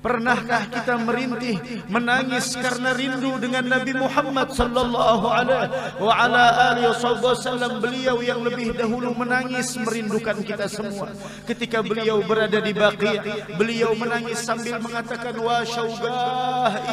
Pernahkah kita merintih, menangis karena rindu dengan Nabi Muhammad sallallahu alaihi wasallam? Beliau yang lebih dahulu menangis merindukan kita semua. Ketika beliau berada di Baqi', beliau menangis sambil mengatakan, wa syaugah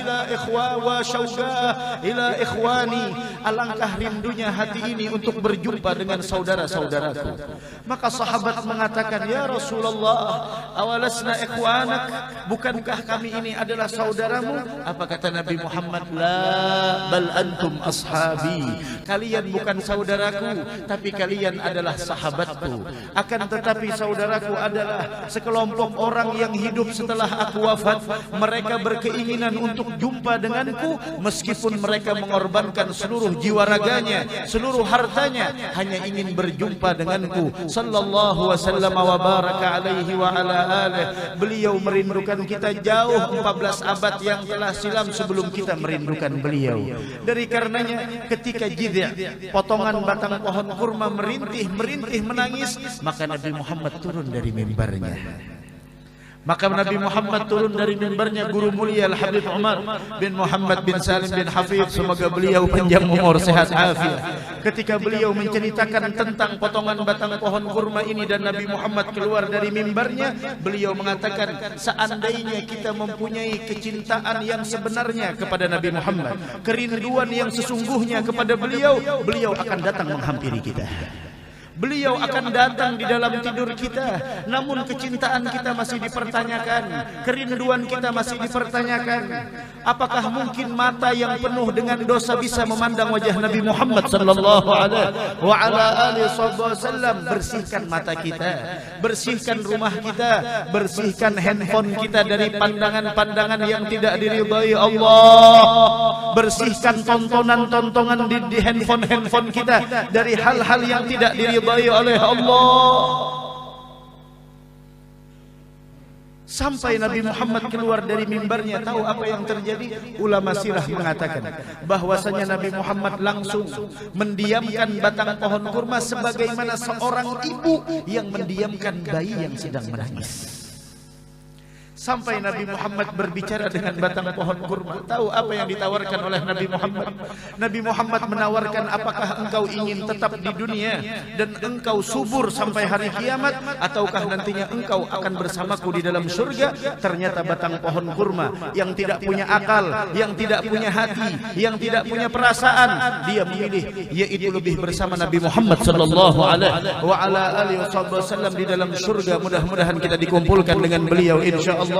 ila ikhwani. Alangkah rindunya hati ini untuk berjumpa dengan saudara-saudaraku. Maka sahabat mengatakan, ya Rasulullah, awalasna ikhwanak, bukankah kami ini adalah saudaramu? Apa kata Nabi Muhammad? La bal antum ashabi. Kalian bukan saudaraku, tapi kalian adalah sahabatku. Akan tetapi saudaraku adalah sekelompok orang yang hidup setelah aku wafat. Mereka berkeinginan untuk jumpa denganku, meskipun mereka mengorbankan seluruh jiwa raganya, seluruh hartanya, hanya ingin berjumpa denganku. Sallallahu wasallam wa baraka alaihi wa ala alihi. Beliau merindukan kita jauh 14 abad yang telah silam sebelum kita merindukan beliau. Dari karenanya ketika jidh', potongan batang pohon kurma merintih menangis, maka Nabi Muhammad turun dari mimbarnya. Maka Nabi Muhammad turun dari mimbarnya, guru mulia Al-Habib Umar bin Muhammad bin Salim bin Hafidh, semoga beliau panjang umur, sehat afiat. Ketika beliau menceritakan tentang potongan batang pohon kurma ini dan Nabi Muhammad keluar dari mimbarnya, beliau mengatakan, seandainya kita mempunyai kecintaan yang sebenarnya kepada Nabi Muhammad, kerinduan yang sesungguhnya kepada beliau, beliau akan datang menghampiri kita. Beliau akan datang di dalam tidur kita. Namun kecintaan kita masih dipertanyakan, kerinduan kita masih dipertanyakan. Apakah mungkin mata yang penuh dengan dosa bisa memandang wajah Nabi Muhammad sallallahu alaihi wasallam? Bersihkan mata kita, bersihkan rumah kita, bersihkan handphone kita dari pandangan-pandangan yang tidak diridhai Allah. Bersihkan tontonan-tontonan di handphone kita dari hal-hal yang tidak diridhai oleh Allah. Sampai Nabi Muhammad keluar dari mimbarnya, tahu apa yang terjadi? Ulama sirah mengatakan bahwasanya Nabi Muhammad langsung mendiamkan batang pohon kurma sebagaimana seorang ibu yang mendiamkan bayi yang sedang menangis. Sampai Nabi Muhammad berbicara dengan batang pohon kurma. Tahu apa yang ditawarkan oleh Nabi Muhammad? Nabi Muhammad menawarkan, apakah engkau ingin tetap di dunia dan engkau subur sampai hari kiamat, ataukah nantinya engkau akan bersamaku di dalam surga? Ternyata batang pohon kurma yang tidak punya akal, yang tidak punya hati, yang tidak punya perasaan, dia memilih yaitu lebih bersama Nabi Muhammad sallallahu alaihi wasallam di dalam surga. Mudah-mudahan kita dikumpulkan dengan beliau insyaallah.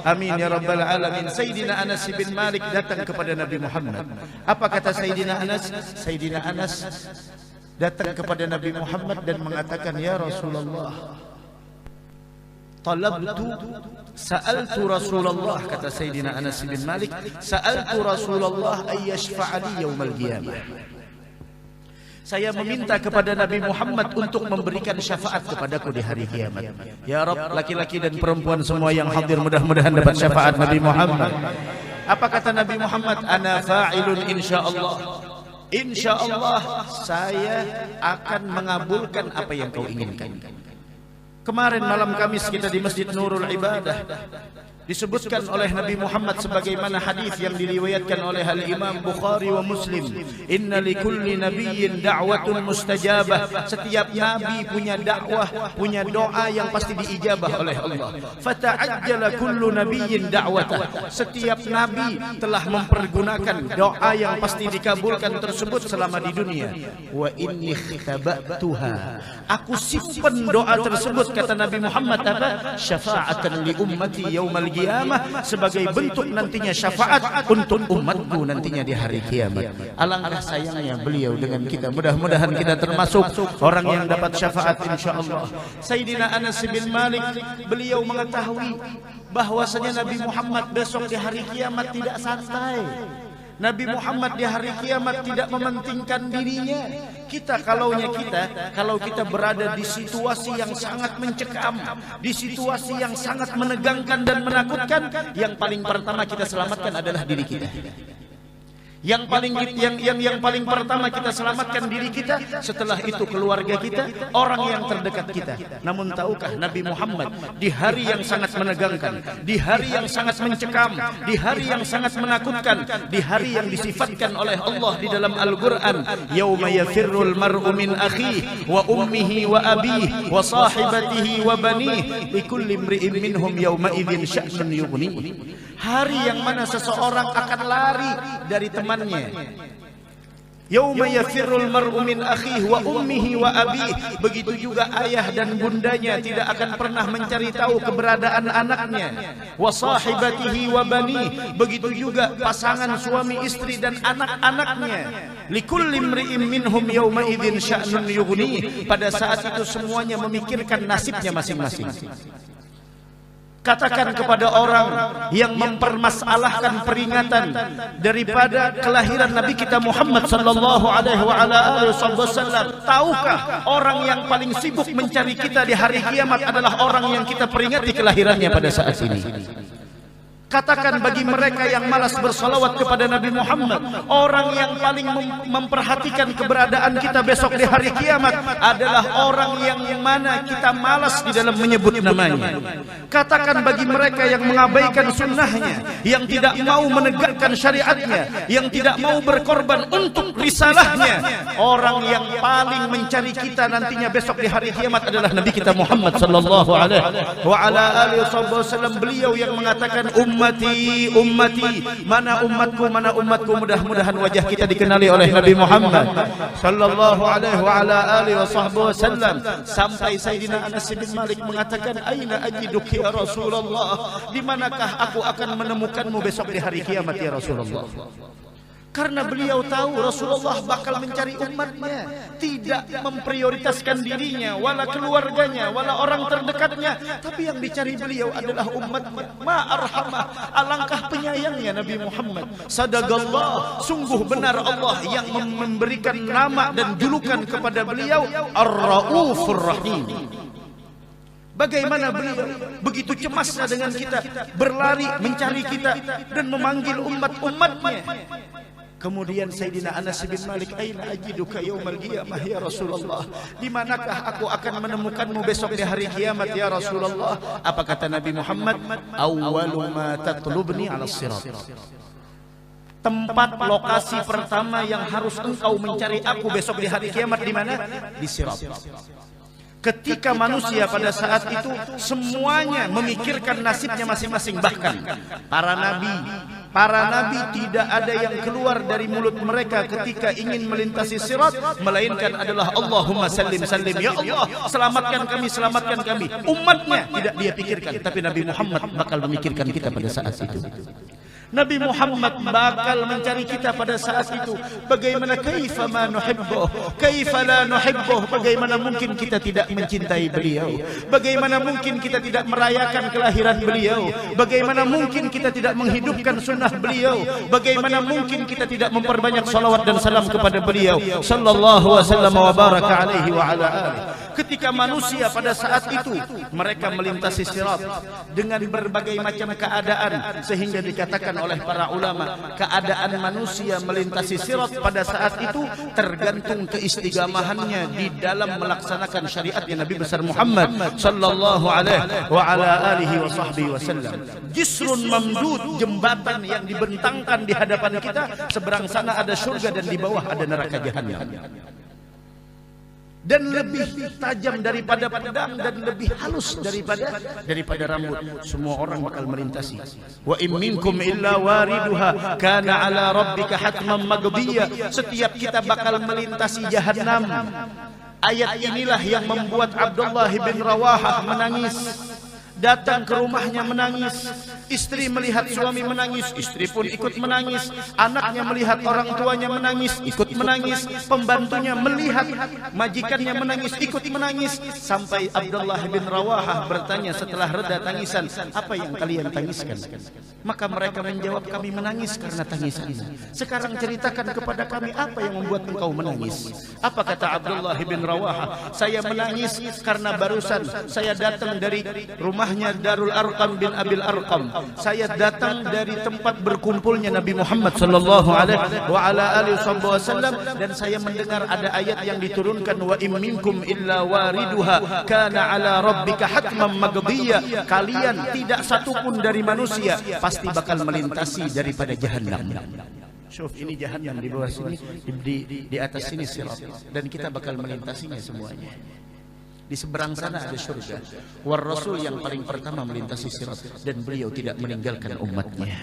Amin ya rabbal alamin. Sayyidina Anas bin Malik datang kepada Nabi Muhammad. Apa kata Sayyidina Anas? Sayyidina Anas datang kepada Nabi Muhammad dan mengatakan, ya Rasulullah, sa'altu Rasulullah, kata Sayyidina Anas bin Malik, sa'altu Rasulullah ay yashfa'a li yaumal qiyamah. Saya meminta kepada Nabi Muhammad untuk memberikan syafaat kepadaku di hari kiamat. Ya Rabb, laki-laki dan perempuan semua yang hadir mudah-mudahan dapat syafaat Nabi Muhammad. Apa kata Nabi Muhammad? Ana fa'ilun insyaallah. Insyaallah saya akan mengabulkan apa yang kau inginkan. Kemarin malam Kamis kita di Masjid Nurul Ibadah disebutkan oleh Nabi Muhammad sebagaimana hadis yang diriwayatkan oleh Al-Imam Bukhari wa Muslim, inna likulli nabiyyin da'watun mustajabah. Setiap nabi punya dakwah, punya doa yang pasti diijabah oleh Allah. Fata'ajjala kullu nabiyyin da'watah. Setiap nabi telah mempergunakan doa yang pasti dikabulkan tersebut selama di dunia. Wa inni khitabatuha. Aku simpan doa tersebut, kata Nabi Muhammad, apa? Syafa'atan li ummati yaumal qiyamah, sebagai bentuk nantinya syafaat untuk umatku nantinya di hari kiamat. Alangkah sayangnya beliau dengan kita. Mudah-mudahan kita termasuk orang yang dapat syafaat insyaallah. Sayyidina Anas bin Malik, beliau mengetahui bahwasanya Nabi Muhammad besok di hari kiamat tidak santai. Nabi Muhammad di hari kiamat tidak mementingkan dirinya. Kalau kita berada di situasi yang sangat mencekam, di situasi yang sangat menegangkan dan menakutkan, yang paling pertama kita selamatkan adalah diri kita. Yang paling pertama kita selamatkan diri kita, setelah itu keluarga kita, orang yang terdekat kita. Namun tahukah Nabi Muhammad di hari yang sangat menegangkan, di hari yang sangat mencekam, di hari yang sangat menakutkan, di hari yang disifatkan oleh Allah di dalam Al-Qur'an, yauma yafirrul mar'u min akhihi wa ummihi wa abihi wa sahibatihi wa banihi likulli imri'in minhum yauma idzin sya'nun yughnihi. Hari yang mana seseorang akan lari dari temannya. Yauma yafirrul mar'u min akhihi wa ummihi wa abihi. Begitu juga ayah dan bundanya tidak akan pernah mencari tahu keberadaan anaknya. Wa sahibatihi wa bani. Begitu juga pasangan suami istri dan anak-anaknya. Likulli imri'in minhum yauma idzin sya'nun yughni. Pada saat itu semuanya memikirkan nasibnya masing-masing. Katakan kepada orang yang mempermasalahkan peringatan daripada kelahiran Nabi kita Muhammad sallallahu alaihi wasallam, tahukah orang yang paling sibuk mencari kita di hari kiamat adalah orang yang kita peringati kelahirannya pada saat ini? Katakan bagi mereka yang malas bersalawat kepada Nabi Muhammad, orang yang paling memperhatikan keberadaan kita besok di hari kiamat adalah orang yang mana kita malas di dalam menyebut namanya. Katakan bagi mereka yang mengabaikan sunnahnya, yang tidak mau menegakkan syariatnya, yang tidak mau berkorban untuk risalahnya, orang yang paling mencari kita nantinya besok di hari kiamat adalah Nabi kita Muhammad sallallahu alaihi wasallam. Beliau yang mengatakan ummati, ummati, mana umatku, mudah-mudahan wajah kita dikenali oleh Nabi Muhammad sallallahu alaihi wasallam. Sampai Sayyidina Anas bin Malik mengatakan, aina ajiduki ya Rasulullah, di manakah aku akan menemukanmu besok di hari kiamat ya Rasulullah? Karena beliau tahu Rasulullah bakal mencari umatnya, tidak memprioritaskan dirinya, wala keluarganya, wala orang terdekatnya, tapi yang dicari beliau adalah umatnya. Ma arhamah, alangkah penyayangnya Nabi Muhammad. Sadaqallah, sungguh benar Allah yang memberikan nama dan julukan kepada beliau Ar-Raufur Rahim. Bagaimana beliau begitu cemasnya dengan kita, berlari mencari kita dan memanggil umat-umatnya. Kemudian Sayyidina Anas bin Malik, aina ajiduka yaumal qiyamah ya Rasulullah, di manakah aku akan menemukanmu besok di hari kiamat ya Rasulullah? Apa kata Nabi Muhammad? Awwalu ma tatlubni 'ala sirat. Tempat lokasi pertama yang harus engkau mencari aku besok di hari kiamat di mana? Di sirat. Ketika manusia pada saat itu semuanya memikirkan nasibnya masing-masing, bahkan para nabi tidak ada yang keluar dari mulut mereka ketika ingin melintasi sirat melainkan adalah Allahumma sallim sallim, ya Allah selamatkan kami. Umatnya tidak dia pikirkan, tapi Nabi Muhammad bakal memikirkan kita pada saat itu. Nabi Muhammad bakal mencari kita pada saat itu. Bagaimana kaifa ma nuhibbuh, kaifa la nuhibbuh, bagaimana mungkin kita tidak mencintai beliau, bagaimana mungkin kita tidak merayakan kelahiran beliau, bagaimana mungkin kita tidak menghidupkan sunnah beliau, bagaimana mungkin kita tidak memperbanyak salawat dan salam kepada beliau sallallahu wasallam wa baraka alaihi wa ala alihi. Ketika manusia pada saat itu mereka melintasi sirat dengan berbagai macam keadaan, sehingga dikatakan oleh para ulama, keadaan manusia melintasi sirat pada saat itu tergantung keistiqamahannya di dalam melaksanakan syariatnya Nabi besar Muhammad sallallahu alaihi wa ala alihi wa sahbihi wasallam. Jisrun mamdud, jembatan yang dibentangkan di hadapan kita, seberang sana ada surga dan di bawah ada neraka jahanam. Dan lebih tajam daripada pedang dan lebih halus daripada rambut. Semua orang bakal melintasi. Wa in minkum illa wariduha kana ala rabbika hatman maqdiya. Setiap kita bakal melintasi jahanam. Ayat inilah yang membuat Abdullah bin Rawahah menangis. Datang ke rumahnya menangis. Istri melihat suami menangis, istri pun ikut menangis. Anaknya melihat orang tuanya menangis, ikut menangis. Pembantunya melihat majikannya menangis, ikut menangis. Sampai Abdullah bin Rawahah bertanya setelah reda tangisan, apa yang kalian tangiskan? Maka mereka menjawab, kami menangis karena tangisan. Sekarang ceritakan kepada kami apa yang membuat engkau menangis. Apa kata Abdullah bin Rawahah? Saya menangis karena barusan saya datang dari rumah rumahnya Darul Arqam bin Abil Arqam. Saya datang dari tempat berkumpulnya Nabi Muhammad sallallahu alaihi wasallam, dan saya mendengar ada ayat yang diturunkan, wa in minkum illa wariduha kana ala rabbika hatman maqdiyya. Kalian tidak satupun dari manusia pasti bakal melintasi daripada jahannam. Syuf, ini jahannam di bawah sini, di atas sini sirat, dan kita bakal melintasinya semuanya. Di seberang sana ada surga. War Rasul yang paling pertama melintasi sirat, dan beliau tidak meninggalkan umatnya.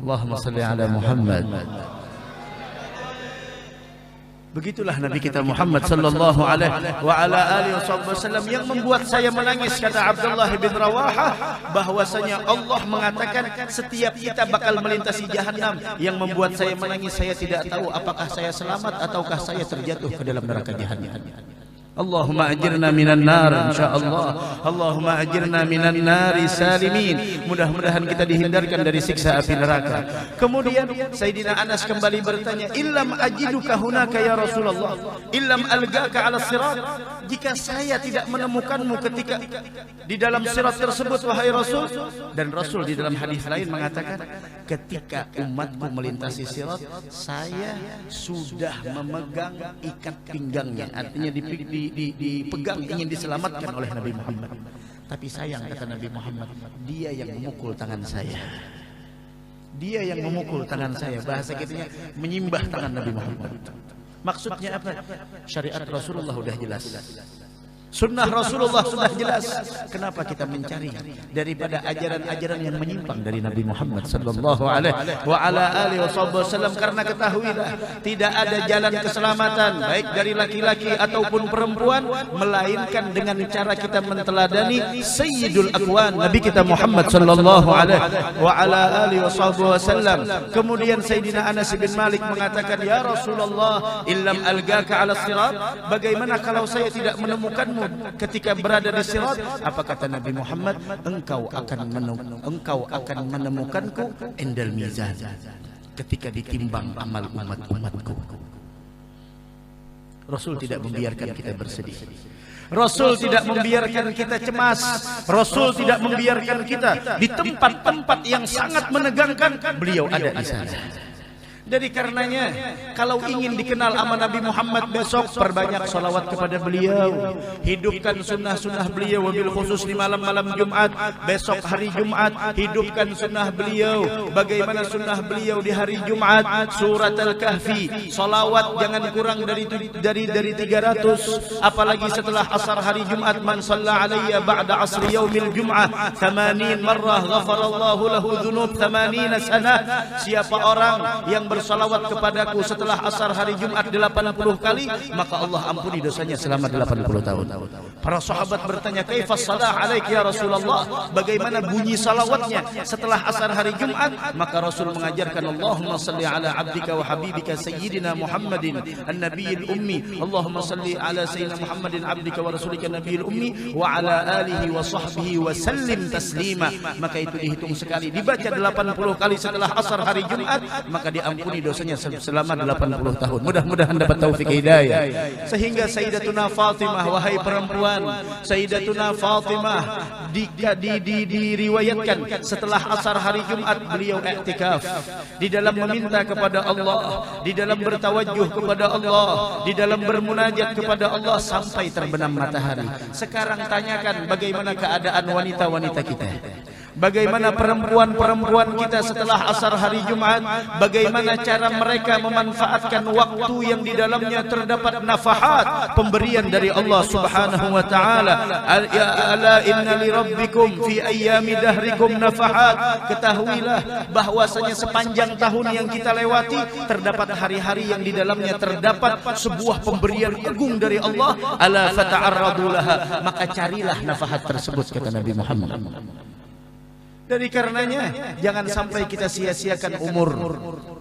Allahumma salli ala Muhammad. Begitulah Nabi kita Muhammad sallallahu alaihi wasallam yang membuat saya menangis, kata Abdullah bin Rawahah, bahwasanya Allah mengatakan setiap kita bakal melintasi jahannam. Yang membuat saya menangis, saya tidak tahu apakah saya selamat ataukah saya terjatuh ke dalam neraka jahannam. Allahumma ajirna minan nar insyaallah. Allahumma ajirna minan nari salimin. Mudah-mudahan kita dihindarkan dari siksa api neraka. Kemudian Sayyidina Anas kembali bertanya, illam ajiduka hunaka ya Rasulullah, illam algaka ala sirat. Jika saya tidak menemukanmu ketika di dalam sirat tersebut wahai Rasul. Dan Rasul di dalam hadis lain mengatakan, ketika umatku melintasi sirat, saya sudah memegang ikat pinggangnya. Artinya dipegang, ingin diselamatkan oleh Nabi Muhammad. Tapi sayang, kata Nabi Muhammad, dia yang memukul tangan saya. Dia yang memukul tangan saya. Bahasa kitanya menyimbah tangan Nabi Muhammad. Maksudnya apa? Syariat Rasulullah sudah jelas, sunnah Rasulullah sudah jelas. Kenapa kita mencari daripada ajaran-ajaran yang menyimpang dari Nabi Muhammad sallallahu alaihi wasallam? Karena ketahuilah, tidak ada jalan keselamatan baik dari laki-laki ataupun perempuan melainkan dengan cara kita menteladani Sayyidul Aqwan, Nabi kita Muhammad sallallahu alaihi wasallam. Kemudian Sayyidina Anas bin Malik mengatakan, ya Rasulullah, illam algaka ala sirat, bagaimana kalau saya tidak menemukanmu ketika berada di sirat? Apa kata Nabi Muhammad? Engkau akan menemukanku endal mizan, ketika ditimbang amal umatku. Rasul tidak membiarkan kita bersedih. Rasul tidak membiarkan kita cemas. Rasul tidak membiarkan kita di tempat-tempat yang sangat menegangkan. Beliau ada di sana. Jadi karenanya, kalau ingin dikenal sama Nabi Muhammad besok, perbanyak salawat kepada beliau, hidupkan sunnah-sunnah beliau, wabil khusus di malam-malam Jumat. Besok hari Jumat, hidupkan sunnah beliau. Bagaimana sunnah beliau di hari Jumat? Surat Al-Kahfi, salawat jangan kurang dari 300. Apalagi setelah asar hari Jumat, man shalla alayya ba'da asri yaumil Jum'ah 80 marrah ghafarallahu lahu dzunub 80 sanah. Siapa orang yang bersalawat kepadaku setelah asar hari Jumat 80 kali, maka Allah ampuni dosanya selama 80 tahun. Para sahabat bertanya, kaifas salah alaik ya Rasulullah, bagaimana bunyi salawatnya setelah asar hari Jumat? Maka Rasul mengajarkan, Allahumma salli ala abdika wa habibika sayyidina Muhammadin an-nabiyil ummi, Allahumma salli ala sayyidina Muhammadin abdika wa rasulika nabiyil ummi wa ala alihi wa sahbihi wa sallim taslima. Maka itu dihitung sekali, dibaca 80 kali setelah asar hari Jumat, maka diampuni dosanya selama 80 tahun. Mudah-mudahan dapat taufik hidayah. Sehingga Sayyidatuna Fatimah, wahai perempuan, Sayyidatuna Fatimah diriwayatkan setelah asar hari Jumat beliau iktikaf di dalam meminta kepada Allah, di dalam bertawajjuh kepada Allah, di dalam bermunajat kepada Allah sampai terbenam matahari. Sekarang tanyakan bagaimana keadaan wanita-wanita kita. Bagaimana perempuan-perempuan kita setelah asar hari Jumat? Bagaimana cara mereka memanfaatkan waktu yang di dalamnya terdapat nafahat pemberian dari Allah Subhanahu wa taala? Ala inna li rabbikum fi ayyami dahrikum nafahat. Ketahuilah bahwasanya sepanjang tahun yang kita lewati terdapat hari-hari yang di dalamnya terdapat sebuah pemberian agung dari Allah. Ala fata'arradu laha, maka carilah nafahat tersebut, kata Nabi Muhammad. Dari karenanya jangan sampai kita sia-siakan umur.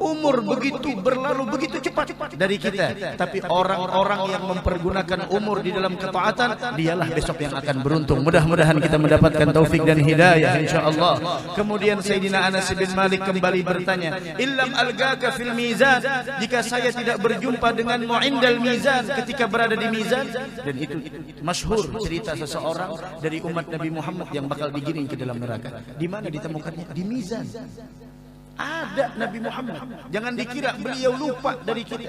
Umur begitu berlalu begitu cepat dari kita, tapi orang-orang yang mempergunakan umur di dalam ketaatan, dialah besok yang akan beruntung. Mudah-mudahan kita mendapatkan taufik dan hidayah insyaallah. Kemudian Sayyidina Anas bin Malik kembali bertanya, "Illam algaka fil mizan?" Jika saya tidak berjumpa denganmu indal mizan, ketika berada di mizan. Dan itu masyhur cerita seseorang dari umat Nabi Muhammad yang bakal digiring ke dalam neraka. Di mana ditemukannya? Di mizan. Ada Nabi Muhammad. Jangan dikira beliau lupa dari kita.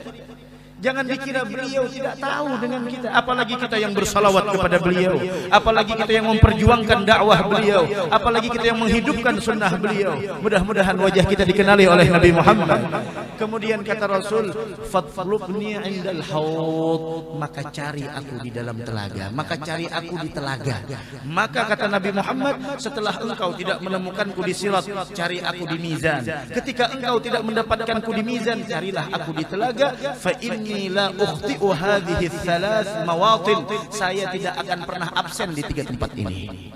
Jangan dikira beliau tidak tahu dengan kita. Apalagi kita yang bersalawat kepada beliau, apalagi kita yang memperjuangkan dakwah beliau, apalagi kita yang menghidupkan sunnah beliau. Mudah-mudahan wajah kita dikenali oleh Nabi Muhammad. Kemudian kata Rasul, "Fatlubni 'indal haud." Maka cari aku di dalam telaga. Maka cari aku di telaga. Maka kata Nabi Muhammad, setelah engkau tidak menemukanku di sirat, cari aku di mizan. Ketika engkau tidak mendapatkanku di mizan, carilah aku di telaga. Fa inni la ukhti'u hadhihi thalath mawatin. Saya tidak akan pernah absen di 3 tempat ini.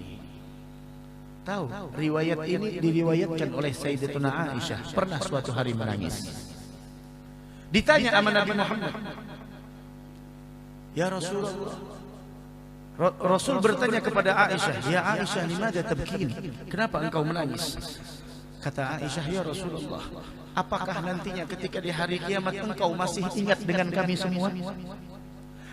Tahu, riwayat ini diriwayatkan oleh Sayyidatuna Aisyah. Pernah suatu hari menangis. Ditanya sama Nabi Muhammad, "Ya Rasulullah." Rasul bertanya kepada Aisyah, "Ya Aisyah, limadha tabkini?" Kenapa engkau menangis? Kata Aisyah, "Ya Rasulullah, apakah nantinya ketika di hari kiamat engkau masih ingat dengan kami semua?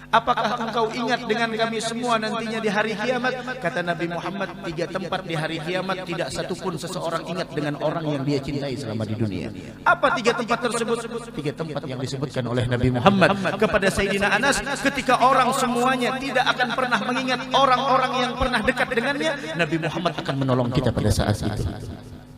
Apakah engkau ingat dengan kami semua nantinya di hari kiamat?" Kata Nabi Muhammad, 3 tempat di hari kiamat tidak satupun seseorang ingat dengan orang yang dia cintai selama di dunia. Apa 3 tempat tersebut? 3 tempat yang disebutkan oleh Nabi Muhammad kepada Sayyidina Anas, ketika orang semuanya tidak akan pernah mengingat orang-orang yang pernah dekat dengannya, Nabi Muhammad akan menolong kita pada saat itu.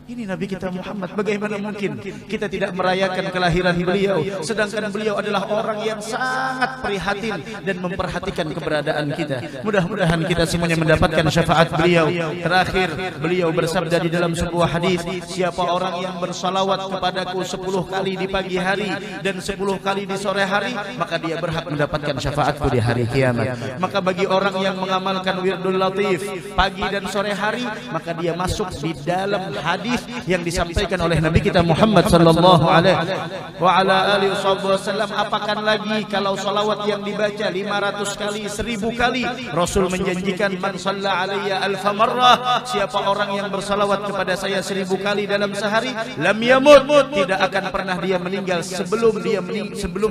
Ini Nabi kita Muhammad. Bagaimana mungkin kita tidak merayakan kelahiran beliau, sedangkan beliau adalah orang yang sangat prihatin dan memperhatikan keberadaan kita. Mudah-mudahan kita semuanya mendapatkan syafaat beliau. Terakhir beliau bersabda di dalam sebuah hadis, "Siapa orang yang bersalawat kepadaku 10 kali di pagi hari dan 10 kali di sore hari, maka dia berhak mendapatkan syafaatku di hari kiamat." Maka bagi orang yang mengamalkan wirdul latif pagi dan sore hari, maka dia masuk di dalam hadis yang disampaikan oleh Nabi kita Muhammad sallallahu alaihi wasallam. Apakan lagi kalau salawat yang dibaca 500 kali, 1000 kali. Rasul menjanjikan, "Man shalla alayya alfa marrah." Siapa orang yang bersalawat kepada saya 1000 kali dalam sehari, lam yamut, tidak akan pernah dia meninggal sebelum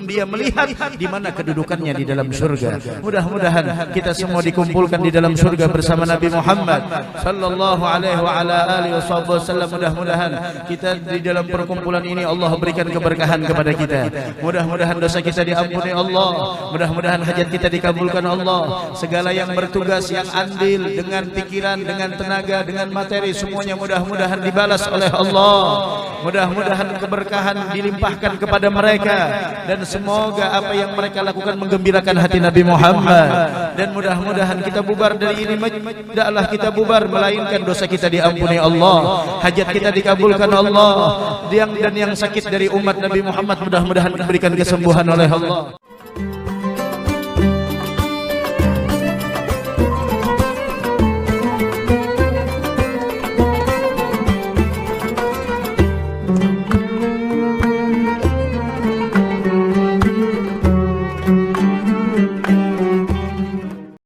dia melihat di mana kedudukannya di dalam surga. Mudah-mudahan kita semua dikumpulkan di dalam surga bersama Nabi Muhammad sallallahu alaihi wasallam. Mudah-mudahan kita di dalam perkumpulan ini Allah berikan keberkahan kepada kita. Mudah-mudahan dosa kita diampuni Allah. Mudah-mudahan hajat kita dikabulkan Allah. Segala yang bertugas, yang andil dengan pikiran, dengan tenaga, dengan materi, semuanya mudah-mudahan dibalas oleh Allah. Mudah-mudahan keberkahan dilimpahkan kepada mereka, dan semoga apa yang mereka lakukan menggembirakan hati Nabi Muhammad. Dan mudah-mudahan kita bubar dari ini, tidaklah kita bubar melainkan dosa kita diampuni Allah, hajat kita dikabulkan Allah, dan yang sakit dari umat Nabi Muhammad mudah-mudahan diberikan kesembuhan oleh Allah.